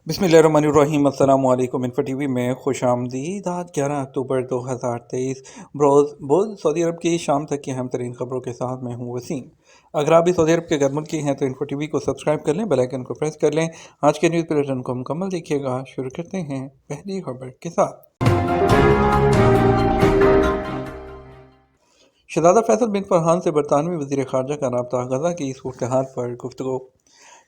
बिस्मिल्लाहिर्रहमानिर्रहीम। अस्सलाम वालेकुम। इन्फो टीवी में खुश आमदीद। आज 11 अक्टूबर 2023 रोज़ सऊदी अरब की शाम तक की अहम तरीन खबरों के साथ मैं हूँ वसीम। अगर आप भी सऊदी अरब के घर मुल्क की हैं तो इन्फो टीवी को सब्सक्राइब कर लें, बेल आइकन को प्रेस कर लें। आज के न्यूज़ बुलेटिन को मुकम्मल देखिएगा। शुरू करते हैं पहली खबर के साथ। शहजादा फैसल बिन फरहान से बरतानवी वज़ीर ख़ारजा का रब्ता, गज़ा की सूरत हाल पर गुफ्तगू।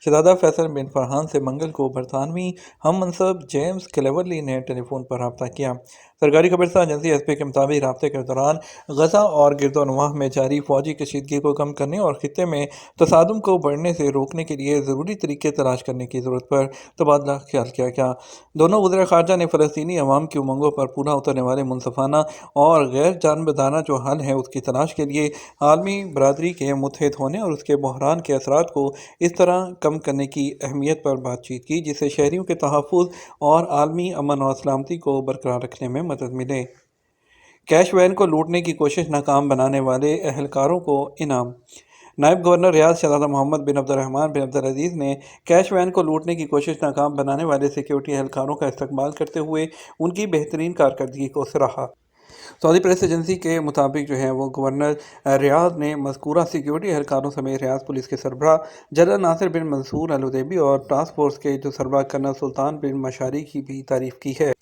शहजादा फैसल बिन फरहान से मंगल को बरतानवी हम मनसब जेम्स क्लेवरली ने टेलीफोन पर रब्ता किया। सरकारी खबरसा एजेंसी एसपी के मुताबिक रब्ते के दौरान गजा और गिरदोनवाह में जारी फौजी कशीदगी को कम करने और खित्ते में तसादुम को बढ़ने से रोकने के लिए ज़रूरी तरीके तलाश करने की ज़रूरत पर तबादला ख्याल किया गया। दोनों वज़ीर ख़ारजा ने फ़लस्तीनी अवाम की उमंगों पर पूरा उतरने वाले मुनसफ़ाना और गैर जानबदाना जो हल है उसकी तलाश के लिए आलमी बरादरी के मुत्तहिद होने और उसके बहरान के असरात को इस तरह कम करने की अहमियत पर बातचीत की जिससे शहरियों के तहफ़्फ़ुज़ और आलमी अमन और सलामती को बरकरार रखने में मदद मिले। कैश वैन को लूटने की कोशिश नाकाम बनाने वाले एहलकारों को इनाम। नायब गवर्नर रियाद शहजादा मोहम्मद बिन अब्दुर्रहमान बिन अब्दुल अजीज़ ने कैश वैन को लूटने की कोशिश नाकाम बनाने वाले सिक्योरिटी एहलकारों का इस्तकबाल करते हुए उनकी बेहतरीन कारकर्दगी को सराहा। सऊदी प्रेस एजेंसी के मुताबिक जो है वो गवर्नर रियाद ने मज़कूरा सिक्योरिटी एहलकारों समेत रियाद पुलिस के सरबराह जनरल नासिर बिन मंसूर अल उदैबी और टास्क फोर्स के जो सरबराह कर्नल सुल्तान बिन मशारी की भी तारीफ़ की है।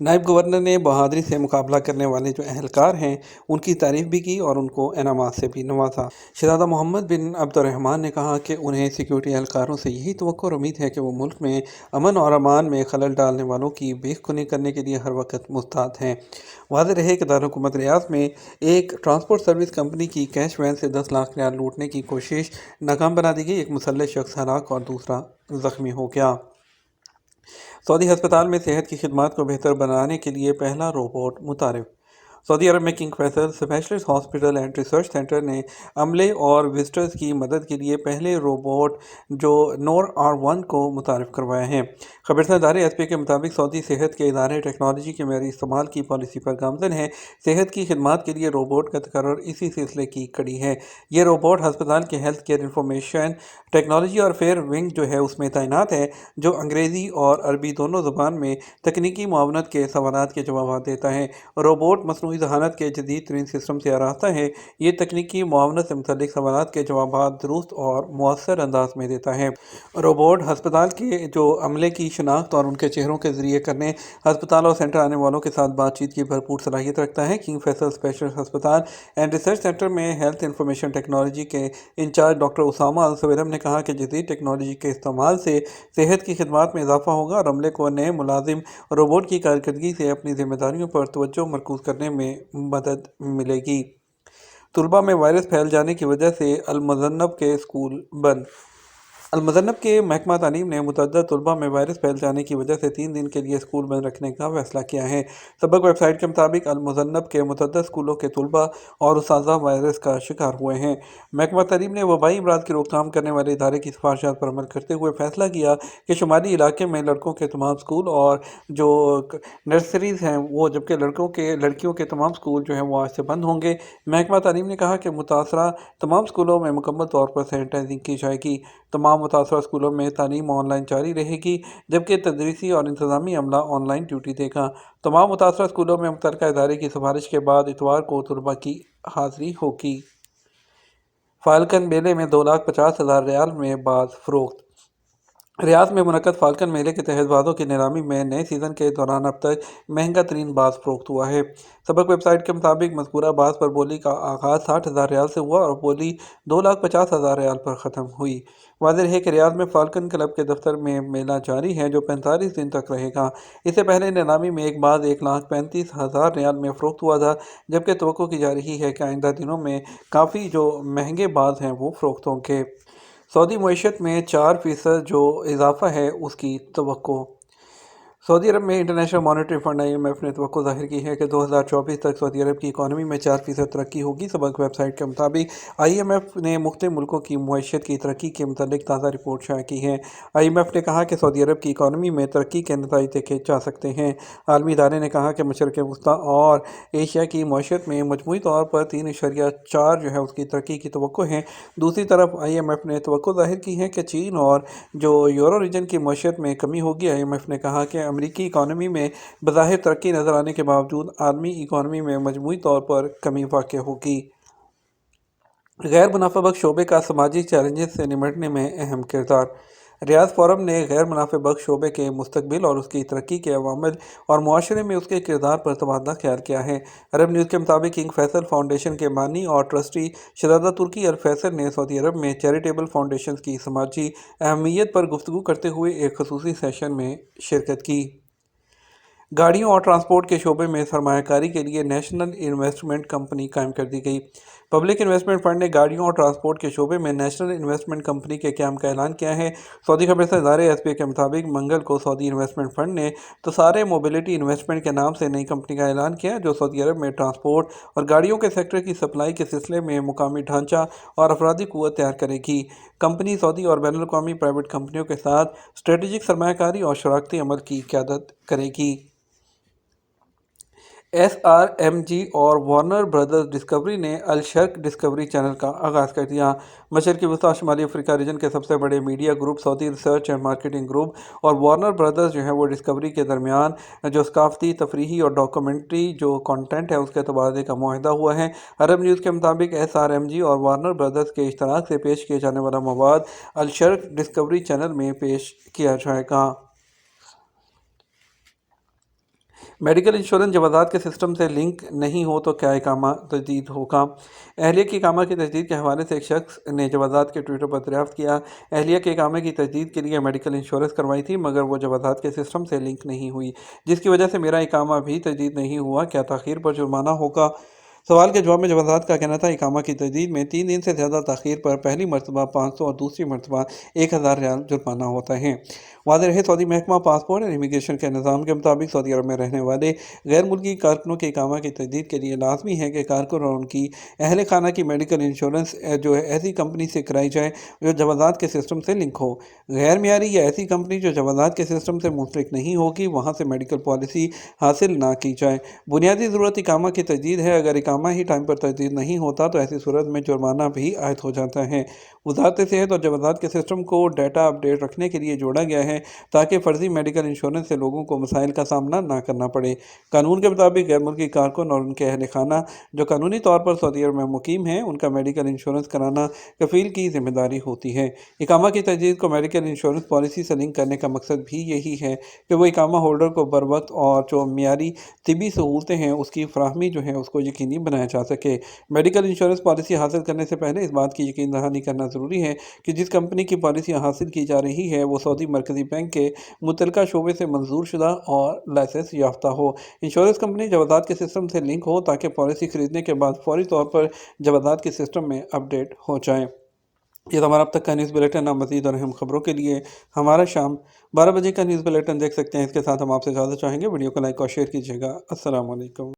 नायब गवर्नर ने बहादुरी से मुकाबला करने वाले जो अहलकार हैं उनकी तारीफ़ भी की और उनको इनामात से भी नवाजा। शहजादा मोहम्मद बिन अब्दुर्रहमान ने कहा कि उन्हें सिक्योरिटी एहलकारों से यही तवक्को और उम्मीद है कि वो मुल्क में अमन और अमान में खलल डालने वालों की बेखुनी करने के लिए हर वक्त मुस्तैद हैं। वाज़ेह रहे कि दारुलहुकूमत रियाद में एक ट्रांसपोर्ट सर्विस कंपनी की कैश वैन से 10 लाख रियाल लूटने की कोशिश नाकाम बना दी गई। एक मुसल्लह शख्स हलाक और दूसरा जख्मी हो गया। सऊदी हस्पताल में सेहत की खिदमात को बेहतर बनाने के लिए पहला रोबोट मुतारिफ। सऊदी अरब में King Faisal specialist hospital and research centre ने अमले और विजिटर्स की मदद के लिए पहले रोबोट जो नोर R1 को मुतारिफ करवाया है। खबरसा इदारे एसपी के मुताबिक सऊदी सेहत के इदारे टेक्नोलॉजी के मेरी इस्तेमाल की पॉलिसी पर गामजन है। सेहत की खिदमात के लिए रोबोट का तकर्रुर इसी सिलसिले की कड़ी है। ये रोबोट हस्पताल के हेल्थ केयर इंफॉर्मेशन टेक्नोलॉजी और फेयर विंग जो है उसमें तैनात है, जो अंग्रेज़ी और अरबी दोनों ज़ुबान में तकनीकी मुआवनत के सवालात के जवाब देता है। रोबोट मसनूई ज़हानत के जदीद तरीन सिस्टम से आरास्ता है। ये तकनीकी मुआवनत से मुतल्लिक सवालात के जवाब दुरुस्त और मौसर अंदाज में देता है। रोबोट हस्पताल के जो अमले की शनाख्त और उनके चेहरों के ज़रिए करने अस्पताल और सेंटर आने वालों के साथ बातचीत की भरपूर सलाहियत रखता है। किंग फैसल स्पेशलिस्ट अस्पताल एंड रिसर्च सेंटर में हेल्थ इंफॉर्मेशन टेक्नोलॉजी के इंचार्ज डॉक्टर उसामा अल सवेरम ने कहा कि जदीद टेक्नोलॉजी के इस्तेमाल से सेहत की खिदमात में इजाफा होगा और अमले को नए मुलाजिम रोबोट की कारकर्दगी से अपनी जिम्मेदारियों पर तवज्जो मरकूज़ करने में मदद मिलेगी। तुलबा में वायरस फैल जाने की वजह से अल-मुज़न्नब के स्कूल बंद। अल-मुज़न्नब के महकमा तालीम ने मुतअद्दिद तुलबा में वायरस फैल जाने की वजह से 3 दिन के लिए स्कूल बंद रखने का फैसला किया है। सबक वेबसाइट के मुताबिक अल-मुज़न्नब के मुतअद्दिद स्कूलों के तुलबा और उस्ताज़ा वायरस का शिकार हुए हैं। महकमा तालीम ने वबाई अमराज की रोकथाम करने वाले इदारे की सिफारिशात पर अमल करते हुए फैसला किया कि शुमाली इलाके में लड़कों के तमाम स्कूल और जो नर्सरीज़ हैं वो, जबकि लड़कियों के तमाम स्कूल जो हैं वो आज से बंद होंगे। महकमा तालीम ने कहा कि मुतासरा तमाम स्कूलों में मुकम्मल तौर पर सैनिटाइजिंग की जाएगी। तमाम मुतासरा स्कूलों में तालीम ऑनलाइन जारी रहेगी, जबकि तदरीसी और इंतज़ामी अमला ऑनलाइन ड्यूटी देगा। तमाम मुतासरा स्कूलों में मुतल्लिका इदारे की सिफारिश के बाद इतवार को तुलबा की हाज़िरी होगी। फाल्कन मेले में 2,50,000 रियाल में बाज़ फ़रोख्त। रियाद में मुनक्कद फाल्कन मेले के तहत बाज़ों की नीलामी में नए सीज़न के दौरान अब तक महंगा तरीन बाज़ फ़रोख्त हुआ है। सबक वेबसाइट के मुताबिक मज़कूरा बाज़ पर बोली का आगाज़ 60,000 रियाल से हुआ और बोली 2,50,000 रियाल पर ख़त्म हुई। वाज़ेह रहे कि रियाद में फाल्कन क्लब के दफ्तर में मेला जारी है जो 45 दिन तक रहेगा। इससे पहले नीलामी में एक बाज़ 1,35,000 रियाल में फ़रोख्त हुआ था, जबकि तवक्को की जा रही है कि आइंदा दिनों में काफ़ी जो महंगे बाज़ हैं वो फ़रोख्त होंगे। सऊदी मईशत में 4% जो इजाफा है उसकी तवक्को। सऊदी अरब में इंटरनेशनल मॉनेटरी फंड IMF ने तवक्को ज़ाहिर की है कि 2024 तक सऊदी अरब की इकॉनमी में 4% तरक्की होगी। सबक वेबसाइट के मुताबिक IMF ने मुख्तलिफ मुल्कों की मईशत की तरक्की के मुतालिक ताज़ा रिपोर्ट शाया की है। IMF ने कहा कि सऊदी अरब की इकॉनमी में तरक्की के नतीजे देखे जा सकते हैं। आलमी इदारे ने कहा कि मशरक़ वस्ती और एशिया की मईशत में मजमूई तौर पर 3.4 जो है उसकी तरक्की की तवक्को है। दूसरी तरफ IMF ने तवक्को ज़ाहिर की है कि चीन और जो यूरो रीजन की मईशत में कमी होगी। IMF ने कहा कि अमरीकी इकॉनमी में बज़ाहिर तरक्की नज़र आने के बावजूद आलमी इकॉनमी में मजमूई तौर पर कमी वाक़ होगी। गैर मुनाफा बख्श शोबे का समाजी चैलेंजेस से निमटने में अहम किरदार। रियाद फोरम ने गैर मुनाफे बख्श शोबे के मुस्तकबिल और उसकी तरक्की के अवामिल और मुआशरे में उसके किरदार पर तबादला ख्याल किया है। अरब न्यूज़ के मुताबिक किंग फैसल फाउंडेशन के बानी और ट्रस्टी शहजादा तुर्की अल फैसल ने सऊदी अरब में चैरिटेबल फाउंडेशन की समाजी अहमियत पर गुफ्तगू करते हुए एक खसूसी सेशन में शिरकत की। गाड़ियों और ट्रांसपोर्ट के शोबे में सरमायाकारी के लिए नेशनल इन्वेस्टमेंट कंपनी कायम कर दी गई। पब्लिक इन्वेस्टमेंट फंड ने गाड़ियों और ट्रांसपोर्ट के शोबे में नेशनल इन्वेस्टमेंट कंपनी के क़याम का ऐलान किया है। सऊदी खबरसां इदारे SPA के मुताबिक मंगल को सऊदी इन्वेस्टमेंट फंड ने तसारे मोबिलिटी इन्वेस्टमेंट के नाम से नई कंपनी का ऐलान किया, जो सऊदी अरब में ट्रांसपोर्ट और गाड़ियों के सेक्टर की सप्लाई के सिलसिले में मुकामी ढांचा और अफरादी क़ुव्वत तैयार करेगी। कंपनी सऊदी और बैनुल अक़वामी प्राइवेट कंपनियों के साथ स्ट्रेटेजिक सरमायाकारी और शराकती अमल की क़यादत करेगी। SRMG और वार्नर ब्रदर्स डिस्कवरी ने अल शर्क डिस्कवरी चैनल का आगाज़ कर दिया। मशरक़ी वस्ती शुमाली अफ्रीका रीजन के सबसे बड़े media group Saudi research and marketing group और वार्नर ब्रदर्स जो है वो डिस्कवरी के दरमियान जो सकाफ़ती, तफरीही और डॉक्यूमेंट्री जो कंटेंट है उसके तबादले का मुआहदा हुआ है। अरब न्यूज़ के मुताबिक SRMG और वार्नर ब्रदर्स के इश्तराक से पेश किए जाने वाला मवाद अल शर्क डिस्कवरी चैनल में पेश किया जाएगा। मेडिकल इंश्योरेंस जवाज़ात के सिस्टम से लिंक नहीं हो तो क्या इकामा तजदीद होगा। अहलिया के इकामा की तजदीद के हवाले से एक शख्स ने जवाज़ात के ट्विटर पर दरियाफ्त किया। अहलिया के इकामे की तजदीद के लिए मेडिकल इंश्योरेंस करवाई थी, मगर वो जवाज़ात के सिस्टम से लिंक नहीं हुई, जिसकी वजह से मेरा इकामा भी तजदीद नहीं हुआ। क्या ताख़ीर पर जुर्माना होगा? सवाल के जवाब में जवाज़ात का कहना था इकामा की तजदीद में 3 दिन से ज़्यादा ताख़ीर पर पहली मरतबा 500 और दूसरी मरतबा 1000 रियाल जुर्माना होता है। वाज़ेह रहे, सऊदी महकमा पासपोर्ट और इमिग्रेशन के निज़ाम के मुताबिक सऊदी अरब में रहने वाले गैर मुल्की कारकुनों के इकामा की तजदीद के लिए लाजमी है कि कारकुन और उनकी अहल खाना की मेडिकल इंश्योरेंस जो है ऐसी कंपनी से कराई जाए जो जवाज़ात के सिस्टम से लिंक हो। गैर मियारी या ऐसी कंपनी जो जवाज़ात के सिस्टम से मुंसलिक नहीं होगी, वहाँ से मेडिकल पॉलिसी हासिल ना की जाए। बुनियादी ज़रूरत इकामा की तजदीद है। अगर इकामा ही टाइम पर तजदीद नहीं होता तो ऐसी सूरत में जुर्माना भी आयद हो जाता है। वज़ारत सेहत और जवाज़ात के सिस्टम को डाटा अपडेट रखने के लिए जोड़ा गया है ताकि फ़र्जी मेडिकल इंश्योरेंस से लोगों को मसाइल का सामना ना करना पड़े। कानून के मुताबिक गैर मुल्की कारकुन और उनके अहल खाना जो कानूनी तौर पर सऊदी अरब में मुकीम हैं, उनका मेडिकल इंश्योरेंस कराना कफ़ील की जिम्मेदारी होती है। इकामा की तजदीद को मेडिकल इंश्योरेंस पॉलिसी से लिंक करने का मकसद भी यही है कि वो इकामा होल्डर को बर वक्त और जो मियारी तिबी सहूलतें हैं उसकी फराहमी जो है उसको यकीनी बनाया जा सके। मेडिकल इंश्योरेंस पॉलिसी हासिल करने से पहले इस बात की यकीन दहानी करना ज़रूरी है कि जिस कंपनी की पॉलिसी हासिल की जा रही है वो सऊदी मरकज़ी बैंक के मुतलका शोबे से मंजूर शुदा और लाइसेंस याफ्ता हो। इंश्योरेंस कंपनी जवाज़ात के सिस्टम से लिंक हो ताकि पॉलिसी खरीदने के बाद फौरी तौर पर जवाज़ात के सिस्टम में अपडेट हो जाए। ये तो हमारा अब तक का न्यूज़ बुलेटिन। आप मज़ीद और अहम खबरों के लिए हमारा शाम 12 बजे का न्यूज़ बुलेटिन देख सकते हैं। इसके साथ हम आपसे इजाज़त चाहेंगे। वीडियो को लाइक और शेयर कीजिएगा। अस्सलाम वालेकुम।